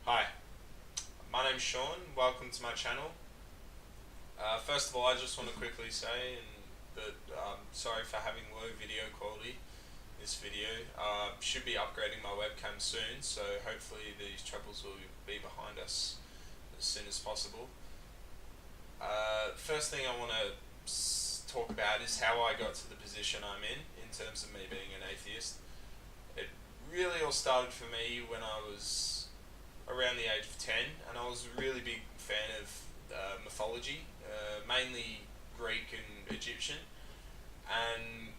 Hi, my name's Sean. Welcome to my channel. First of all, I just want to quickly say that sorry for having low video quality. This video should be upgrading my webcam soon, so hopefully these troubles will be behind us as soon as possible. First thing I want to talk about is how I got to the position I'm in terms of me being an atheist. It really all started for me when I was around the age of 10, and I was a really big fan of mythology, mainly Greek and Egyptian. And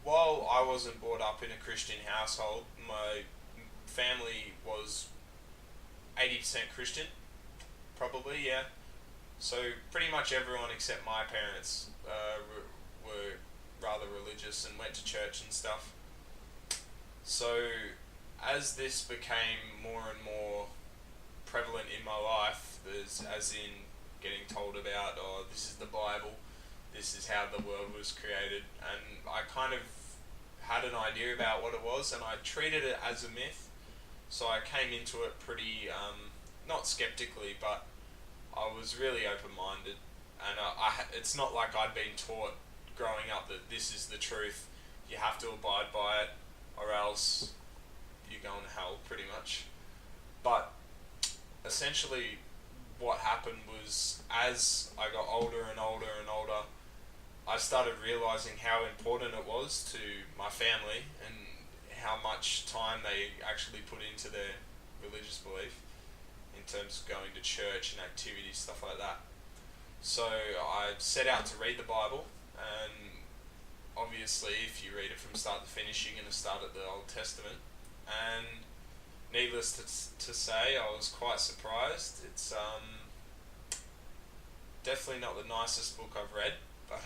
while I wasn't brought up in a Christian household, my family was 80% Christian, probably, yeah. So pretty much everyone except my parents were rather religious and went to church and stuff. So as this became more and more prevalent in my life, as in getting told about, oh, this is the Bible, this is how the world was created, and I kind of had an idea about what it was, and I treated it as a myth. So I came into it pretty, not skeptically, but I was really open-minded, and it's not like I'd been taught growing up that this is the truth, you have to abide by it, or else you're going to hell, pretty much. But essentially what happened was, as I got older and older and older, I started realizing how important it was to my family and how much time they actually put into their religious belief in terms of going to church and activities, stuff like that. So I set out to read the Bible, and obviously if you read it from start to finish, you're going to start at the Old Testament. And needless to say, I was quite surprised. It's definitely not the nicest book I've read, but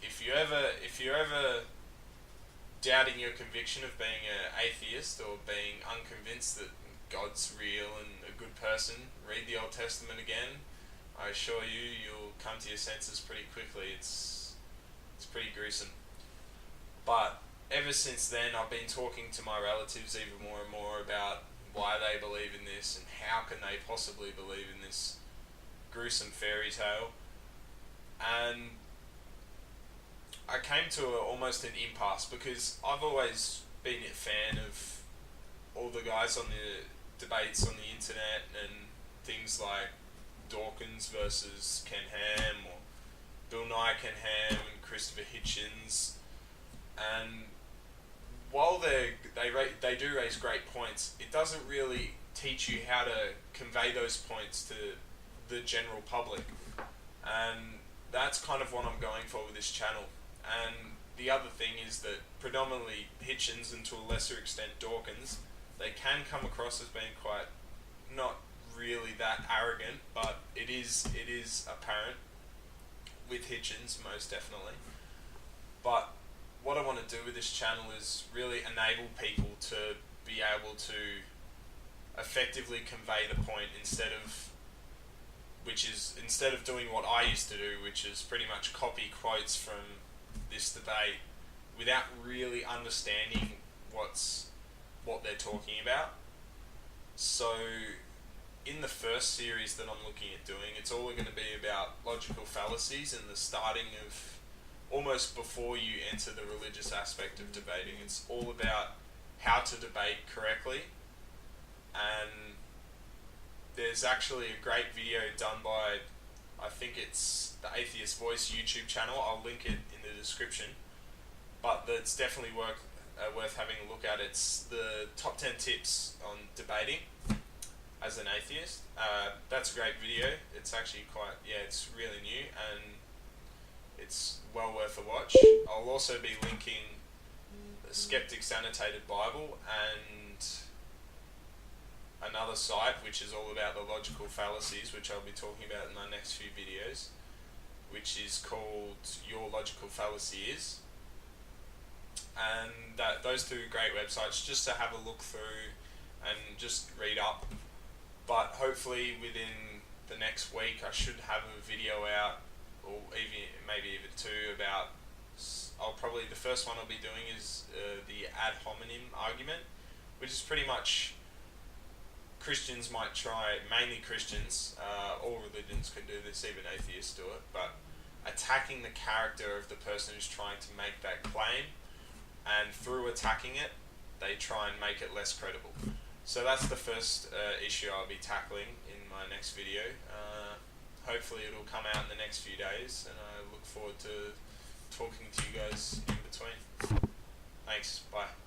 if you're ever doubting your conviction of being an atheist or being unconvinced that God's real and a good person, read the Old Testament again. I assure you, you'll come to your senses pretty quickly. It's pretty gruesome. But ever since then, I've been talking to my relatives even more and more about why they believe in this and how can they possibly believe in this gruesome fairy tale. And I came to almost an impasse, because I've always been a fan of all the guys on the debates on the internet and things like Dawkins versus Ken Ham, or Bill Nye Ken Ham and Christopher Hitchens. And while they do raise great points, it doesn't really teach you how to convey those points to the general public. And that's kind of what I'm going for with this channel. And the other thing is that predominantly Hitchens, and to a lesser extent Dawkins, they can come across as being quite not really that arrogant, but it is apparent with Hitchens, most definitely. But what I want to do with this channel is really enable people to be able to effectively convey the point, instead of doing what I used to do, which is pretty much copy quotes from this debate without really understanding what they're talking about. So in the first series that I'm looking at doing, it's all going to be about logical fallacies and the starting of almost before you enter the religious aspect of debating. It's all about how to debate correctly. And there's actually a great video done by, I think it's the Atheist Voice YouTube channel. I'll link it in the description. But that's definitely worth having a look at. It's the top 10 tips on debating as an atheist. That's a great video. It's actually it's really new, and it's well worth a watch. I'll also be linking the Skeptics Annotated Bible and another site which is all about the logical fallacies, which I'll be talking about in my next few videos, which is called Your Logical Fallacy Is. And those two are great websites just to have a look through and just read up. But hopefully within the next week I should have a video out, or maybe even two, about the first one I'll be doing is the ad hominem argument, which is pretty much Christians might try, mainly Christians, all religions can do this, even atheists do it, but attacking the character of the person who's trying to make that claim, and through attacking it, they try and make it less credible. So that's the first issue I'll be tackling in my next video. Hopefully it'll come out in the next few days, and I look forward to talking to you guys in between. Thanks, bye.